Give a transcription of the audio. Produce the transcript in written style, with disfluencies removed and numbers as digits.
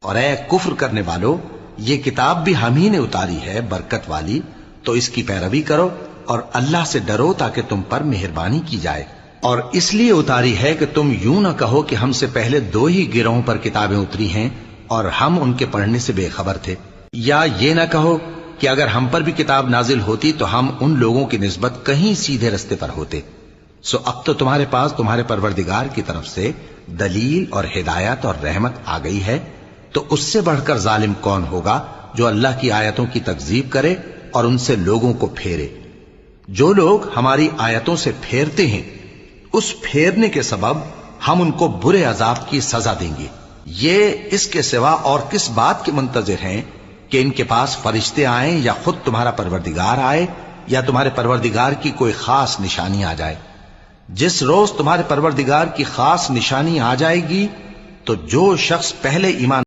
اور اے کفر کرنے والو، یہ کتاب بھی ہم ہی نے اتاری ہے برکت والی، تو اس کی پیروی کرو اور اللہ سے ڈرو تاکہ تم پر مہربانی کی جائے۔ اور اس لیے اتاری ہے کہ تم یوں نہ کہو کہ ہم سے پہلے 2 ہی گروہوں پر کتابیں اتری ہیں اور ہم ان کے پڑھنے سے بے خبر تھے، یا یہ نہ کہو کہ اگر ہم پر بھی کتاب نازل ہوتی تو ہم ان لوگوں کی نسبت کہیں سیدھے رستے پر ہوتے۔ سو اب تو تمہارے پاس تمہارے پروردگار کی طرف سے دلیل اور ہدایت اور رحمت آ گئی ہے، تو اس سے بڑھ کر ظالم کون ہوگا جو اللہ کی آیتوں کی تکذیب کرے اور ان سے لوگوں کو پھیرے۔ جو لوگ ہماری آیتوں سے پھیرتے ہیں، اس پھیرنے کے سبب ہم ان کو برے عذاب کی سزا دیں گے۔ یہ اس کے سوا اور کس بات کے منتظر ہیں کہ ان کے پاس فرشتے آئیں یا خود تمہارا پروردگار آئے یا تمہارے پروردگار کی کوئی خاص نشانی آ جائے؟ جس روز تمہارے پروردگار کی خاص نشانی آ جائے گی تو جو شخص پہلے ایمان